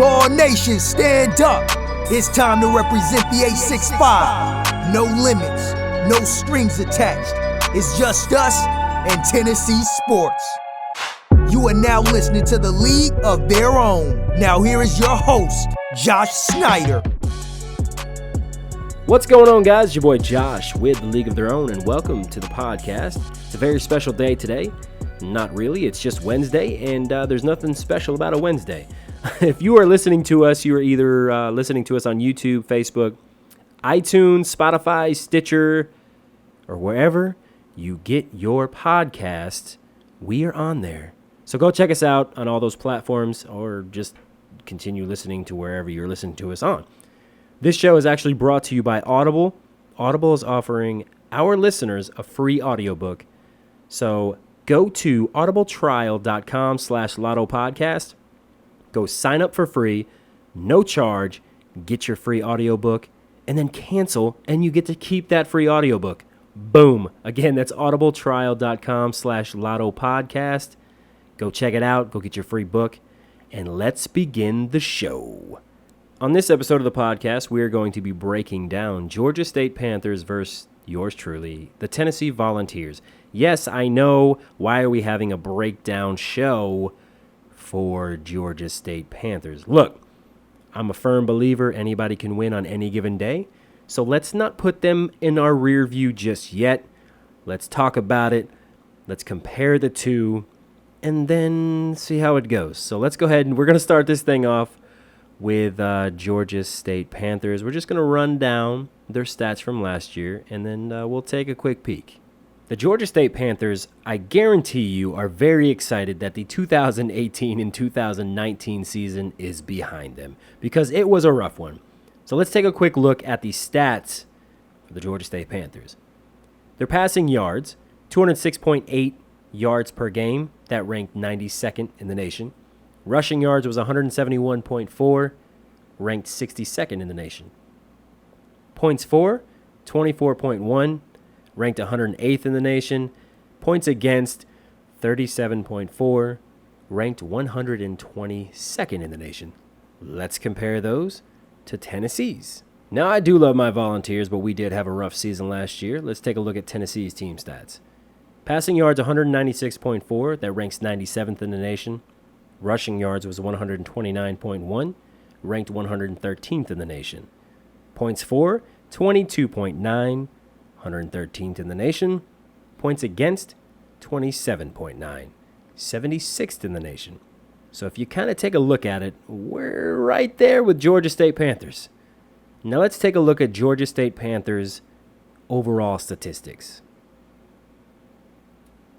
Ball Nation, stand up. It's time to represent the 865. No limits, no strings attached. It's just us and Tennessee sports. You are now listening to the League of Their Own. Now here is your host, Josh Snyder. What's going on, guys? It's your boy Josh with the League of Their Own, and welcome to the podcast. It's a very special day today. Not really, it's just Wednesday, and there's nothing special about a Wednesday. If you are listening to us, you are either listening to us on YouTube, Facebook, iTunes, Spotify, Stitcher, or wherever you get your podcasts. We are on there. So go check us out on all those platforms, or just continue listening to wherever you're listening to us on. This show is actually brought to you by Audible. Audible is offering our listeners a free audiobook. So go to audibletrial.com/LottoPodcast. Go sign up for free, no charge, get your free audiobook, and then cancel, and you get to keep that free audiobook. Boom. Again, that's audibletrial.com/LottoPodcast. Go check it out. Go get your free book, and let's begin the show. On this episode of the podcast, we are going to be breaking down Georgia State Panthers versus yours truly, the Tennessee Volunteers. Yes, I know. Why are we having a breakdown show for Georgia State Panthers? Look, I'm a firm believer anybody can win on any given day, so let's not put them in our rear view just yet. Let's talk about it. Let's compare the two, and then see how it goes. So let's go ahead, and we're going to start this thing off with Georgia State Panthers. We're just going to run down their stats from last year, and then we'll take a quick peek. The Georgia State Panthers, I guarantee you, are very excited that the 2018 and 2019 season is behind them, because it was a rough one. So let's take a quick look at the stats for the Georgia State Panthers. Their passing yards, 206.8 yards per game. That ranked 92nd in the nation. Rushing yards was 171.4, ranked 62nd in the nation. Points for, 24.1, ranked 108th in the nation. Points against, 37.4, ranked 122nd in the nation. Let's compare those to Tennessee's. Now, I do love my Volunteers, but we did have a rough season last year. Let's take a look at Tennessee's team stats. Passing yards, 196.4, that ranks 97th in the nation. Rushing yards was 129.1, ranked 113th in the nation. Points for, 22.9, 113th in the nation. Points against, 27.9, 76th in the nation. So if you kind of take a look at it, we're right there with Georgia State Panthers. Now let's take a look at Georgia State Panthers' overall statistics.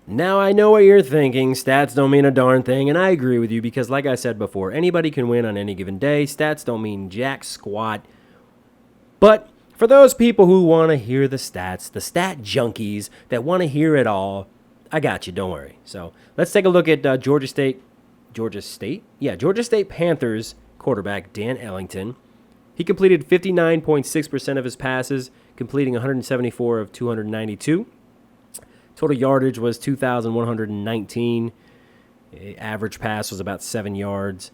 Now, I know what you're thinking. Stats don't mean a darn thing, and I agree with you because, like I said before, anybody can win on any given day. Stats don't mean jack squat. But for those people who want to hear the stats, the stat junkies that want to hear it all, I got you. Don't worry. So let's take a look at Georgia State Panthers quarterback Dan Ellington. He completed 59.6% of his passes, completing 174 of 292. Total yardage was 2,119. Average pass was about 7 yards.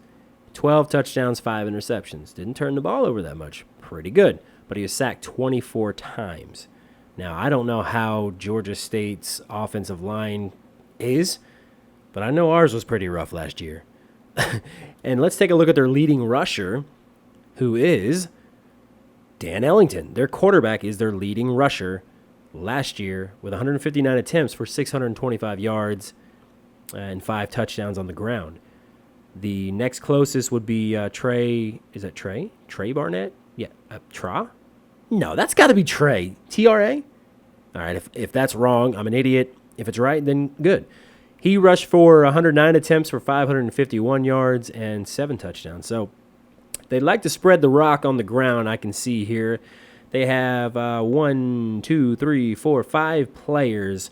12 touchdowns, 5 interceptions. Didn't turn the ball over that much. Pretty good. But he was sacked 24 times. Now, I don't know how Georgia State's offensive line is, but I know ours was pretty rough last year. And let's take a look at their leading rusher, who is Dan Ellington. Their quarterback is their leading rusher last year with 159 attempts for 625 yards and 5 touchdowns on the ground. The next closest would be Trey. Is that Trey? Trey Barnett? Yeah. Tra? No, that's got to be Trey. T-R-A? All right, if that's wrong, I'm an idiot. If it's right, then good. He rushed for 109 attempts for 551 yards and 7 touchdowns. So they like to spread the rock on the ground, I can see here. They have 5 players.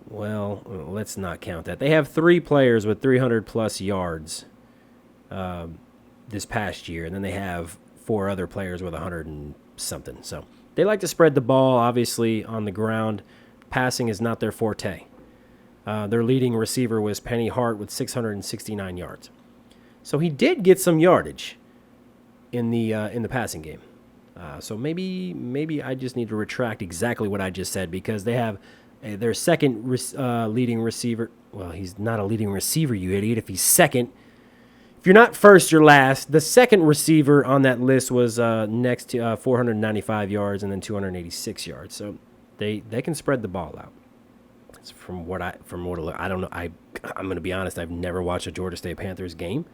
Well, let's not count that. They have 3 players with 300-plus yards this past year, and then they have 4 other players with 100 and something. So they like to spread the ball, obviously, on the ground. Passing is not their forte. Their leading receiver was Penny Hart with 669 yards. So he did get some yardage in the passing game. So maybe I just need to retract exactly what I just said, because they have their second leading receiver. Well, he's not a leading receiver, you idiot. If he's second, if you're not first, you're last. The second receiver on that list was next to 495 yards and then 286 yards. So they can spread the ball out. It's from what I don't know. I'm going to be honest. I've never watched a Georgia State Panthers game.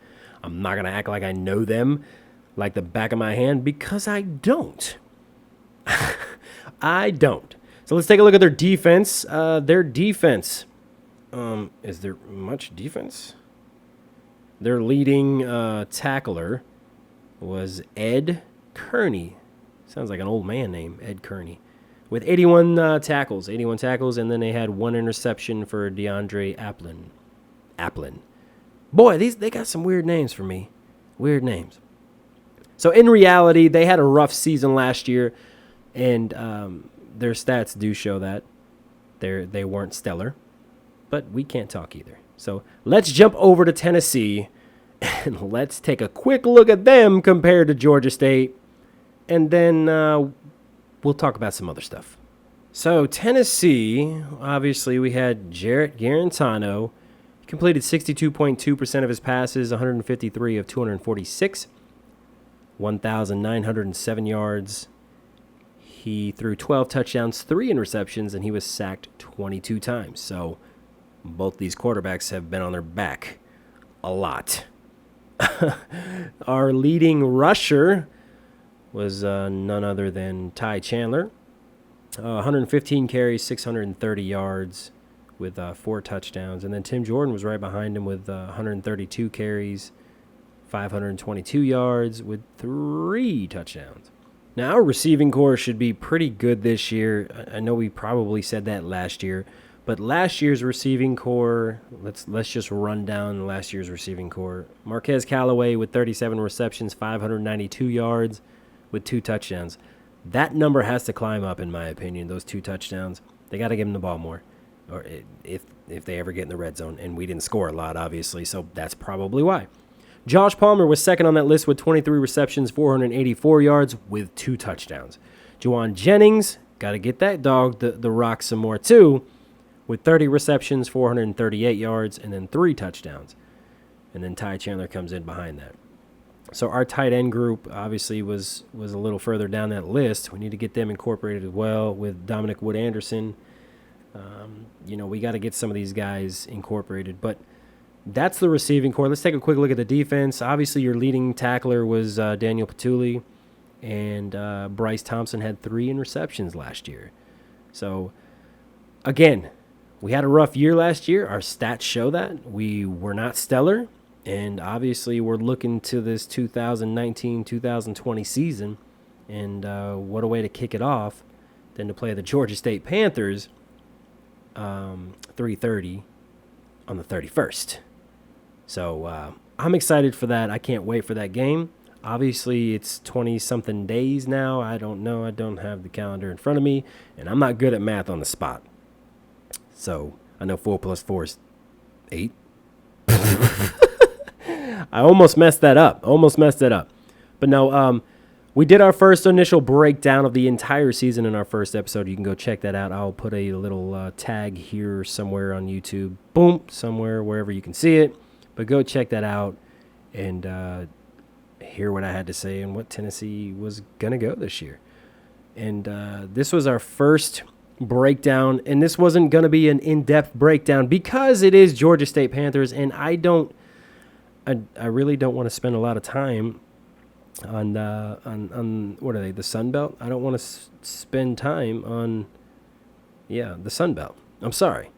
I'm not going to act like I know them like the back of my hand, because I don't. I don't. So let's take a look at their defense. Their defense. Is there much defense? Their leading tackler was Ed Kearney. Sounds like an old man name, Ed Kearney. With 81 tackles, and then they had one interception for DeAndre Applin. Boy, they got some weird names for me. Weird names. So in reality, they had a rough season last year, and their stats do show that they weren't stellar, but we can't talk either. So let's jump over to Tennessee, and let's take a quick look at them compared to Georgia State, and then we'll talk about some other stuff. So Tennessee, obviously we had Jarrett Garantano. He completed 62.2% of his passes, 153 of 246, 1,907 yards. He threw 12 touchdowns, 3 interceptions, and he was sacked 22 times. So both these quarterbacks have been on their back a lot. Our leading rusher was none other than Ty Chandler. 115 carries, 630 yards with 4 touchdowns. And then Tim Jordan was right behind him with 132 carries, 522 yards with 3 touchdowns. Now, our receiving core should be pretty good this year. I know we probably said that last year, but last year's receiving core, let's just run down last year's receiving core. Marquez Callaway with 37 receptions, 592 yards with 2 touchdowns. That number has to climb up, in my opinion, those 2 touchdowns. They got to give him the ball more, or if they ever get in the red zone. And we didn't score a lot, obviously, so that's probably why. Josh Palmer was second on that list with 23 receptions, 484 yards with 2 touchdowns. Juwan Jennings, got to get that dog the rock some more too, with 30 receptions, 438 yards, and then 3 touchdowns. And then Ty Chandler comes in behind that. So our tight end group obviously was a little further down that list. We need to get them incorporated as well with Dominic Wood-Anderson. We got to get some of these guys incorporated. But that's the receiving core. Let's take a quick look at the defense. Obviously, your leading tackler was Daniel Patulli, and Bryce Thompson had 3 interceptions last year. So, again, we had a rough year last year. Our stats show that. We were not stellar. And obviously, we're looking to this 2019-2020 season. And what a way to kick it off than to play the Georgia State Panthers 3:30 on the 31st. So I'm excited for that. I can't wait for that game. Obviously, it's 20-something days now. I don't know. I don't have the calendar in front of me. And I'm not good at math on the spot. So I know 4 plus 4 is 8. I almost messed that up. But no, we did our first initial breakdown of the entire season in our first episode. You can go check that out. I'll put a little tag here somewhere on YouTube. Boom, somewhere, wherever you can see it. But go check that out and hear what I had to say and what Tennessee was going to go this year. And this was our first breakdown, and this wasn't going to be an in-depth breakdown because it is Georgia State Panthers, and I really don't want to spend a lot of time on what are they, the Sun Belt? I don't want to spend time on the Sun Belt. I'm sorry.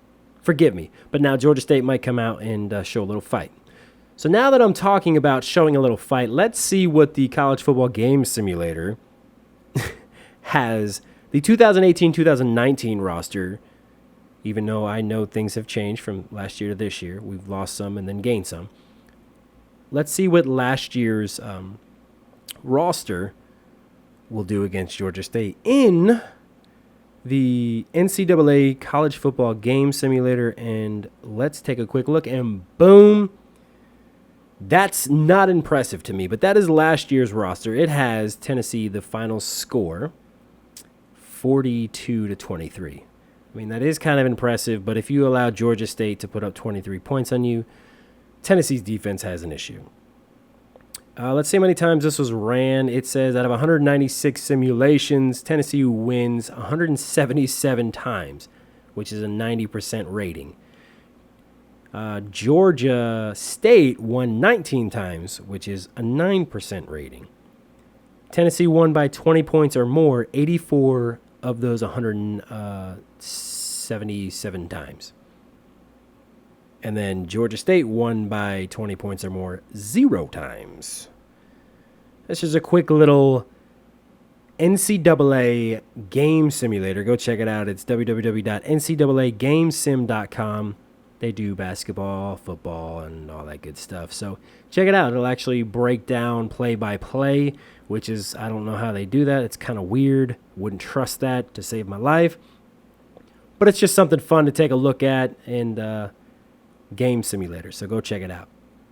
Forgive me. But now Georgia State might come out and show a little fight. So now that I'm talking about showing a little fight, let's see what the College Football Game Simulator has. The 2018-2019 roster, even though I know things have changed from last year to this year, we've lost some and then gained some. Let's see what last year's roster will do against Georgia State in the NCAA College Football Game Simulator. And let's take a quick look, and boom, That's not impressive to me, but that is last year's roster. It has Tennessee, the final score, 42-23. I mean, that is kind of impressive, but if you allow Georgia State to put up 23 points on you, Tennessee's defense has an issue. Let's see how many times this was ran. It says out of 196 simulations, Tennessee wins 177 times, which is a 90% rating. Georgia State won 19 times, which is a 9% rating. Tennessee won by 20 points or more 84 of those 177 times. And then Georgia State won by 20 points or more 0 times. That's just a quick little NCAA game simulator. Go check it out. It's www.ncaagamesim.com. They do basketball, football, and all that good stuff. So check it out. It'll actually break down play-by-play, which is, I don't know how they do that. It's kind of weird. Wouldn't trust that to save my life. But it's just something fun to take a look at and game simulator. So go check it out.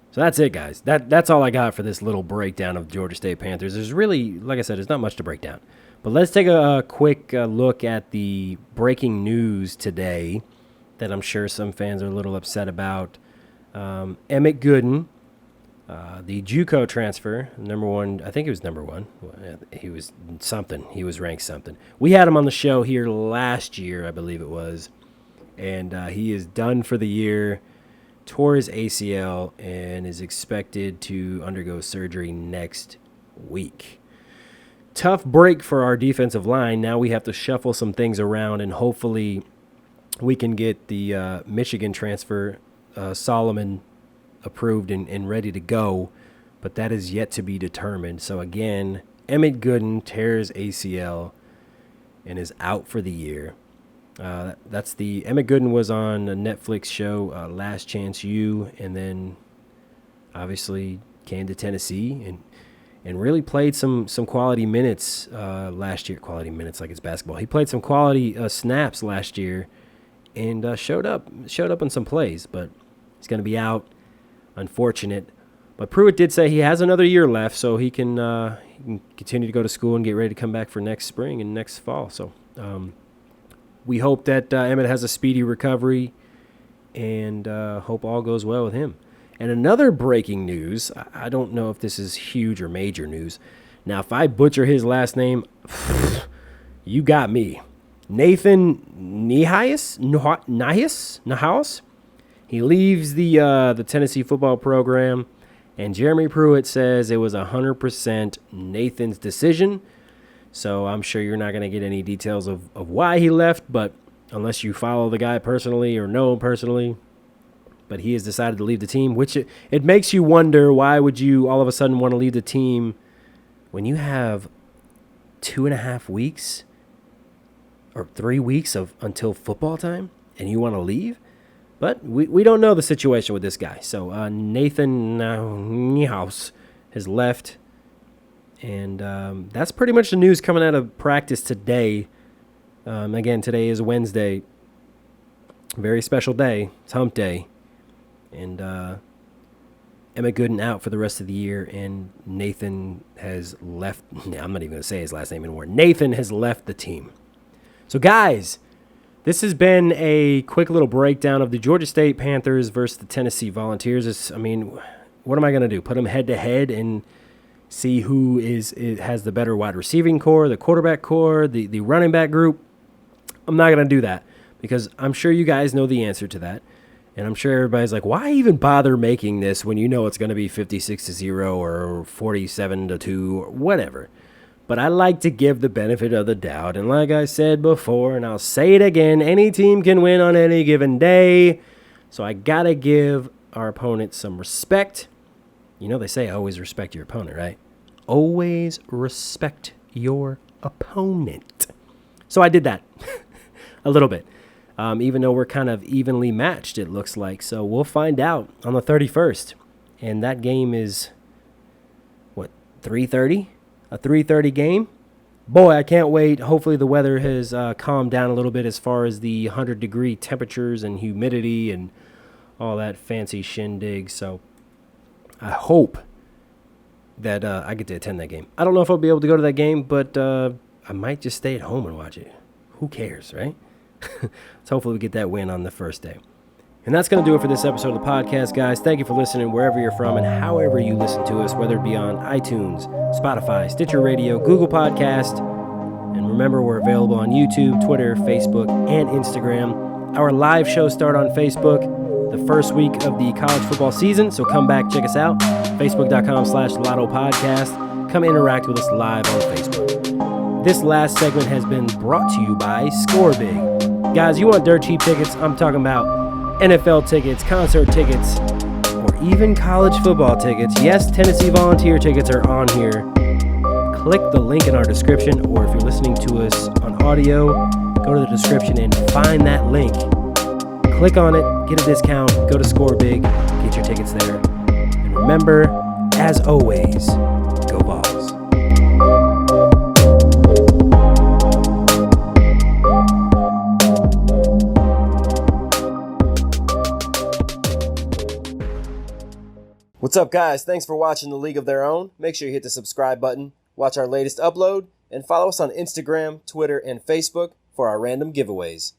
So that's it, guys. That's all I got for this little breakdown of Georgia State Panthers. There's really, like I said, there's not much to break down. But let's take a quick look at the breaking news today that I'm sure some fans are a little upset about. Emmett Gooden, the JUCO transfer, number one. I think he was number one. He was something. He was ranked something. We had him on the show here last year, I believe it was. And he is done for the year, tore his ACL, and is expected to undergo surgery next week. Tough break for our defensive line. Now we have to shuffle some things around, and hopefully we can get the Michigan transfer, Solomon, approved and ready to go, but that is yet to be determined. So again, Emmett Gooden tears ACL and is out for the year. That's the Emmett Gooden was on a Netflix show, Last Chance U, and then obviously came to Tennessee and really played some quality minutes last year. Quality minutes like it's basketball. He played some quality snaps last year and showed up on some plays, but he's going to be out. Unfortunate. But Pruitt did say he has another year left, so he can continue to go to school and get ready to come back for next spring and next fall. So we hope that Emmett has a speedy recovery and hope all goes well with him. And another breaking news, I don't know if this is huge or major news. Now, if I butcher his last name, you got me. Nathan Newhouse? He leaves the Tennessee football program, and Jeremy Pruitt says it was 100% Nathan's decision. So I'm sure you're not going to get any details of why he left, but unless you follow the guy personally or know him personally. But he has decided to leave the team, which it makes you wonder, why would you all of a sudden want to leave the team when you have 2.5 weeks or 3 weeks until football time and you want to leave? But we don't know the situation with this guy. So Nathan Newhouse has left. And that's pretty much the news coming out of practice today. Again, today is Wednesday. Very special day. It's hump day. And Emmett Gooden out for the rest of the year. And Nathan has left. I'm not even going to say his last name anymore. Nathan has left the team. So, guys, this has been a quick little breakdown of the Georgia State Panthers versus the Tennessee Volunteers. What am I going to do? Put them head-to-head and see who has the better wide receiving core, the quarterback core, the running back group? I'm not going to do that because I'm sure you guys know the answer to that. And I'm sure everybody's like, why even bother making this when you know it's going to be 56-0 or 47-2 or whatever? But I like to give the benefit of the doubt. And like I said before, and I'll say it again, any team can win on any given day. So I got to give our opponent some respect. You know they say always respect your opponent, right? Always respect your opponent. So I did that a little bit, even though we're kind of evenly matched, it looks like. So we'll find out on the 31st. And that game is, 3:30? A 3:30 game? Boy, I can't wait. Hopefully the weather has calmed down a little bit as far as the 100-degree temperatures and humidity and all that fancy shindig. So I hope that I get to attend that game. I don't know if I'll be able to go to that game, but I might just stay at home and watch it. Who cares, right? So hopefully we get that win on the first day. And that's going to do it for this episode of the podcast, guys. Thank you for listening wherever you're from and however you listen to us, whether it be on iTunes, Spotify, Stitcher Radio, Google Podcast. And remember, we're available on YouTube, Twitter, Facebook, and Instagram. Our live shows start on Facebook the first week of the college football season, so come back, check us out. Facebook.com/Lotto Podcast. Come interact with us live on Facebook. This last segment has been brought to you by Score Big. Guys, you want dirt cheap tickets? I'm talking about NFL tickets, concert tickets, or even college football tickets. Yes, Tennessee Volunteer tickets are on here. Click the link in our description, or if you're listening to us on audio, go to the description and find that link. Click on it, get a discount, go to Score Big, get your tickets there. And remember, as always, go Vols. What's up, guys? Thanks for watching The League of Their Own. Make sure you hit the subscribe button, watch our latest upload, and follow us on Instagram, Twitter, and Facebook for our random giveaways.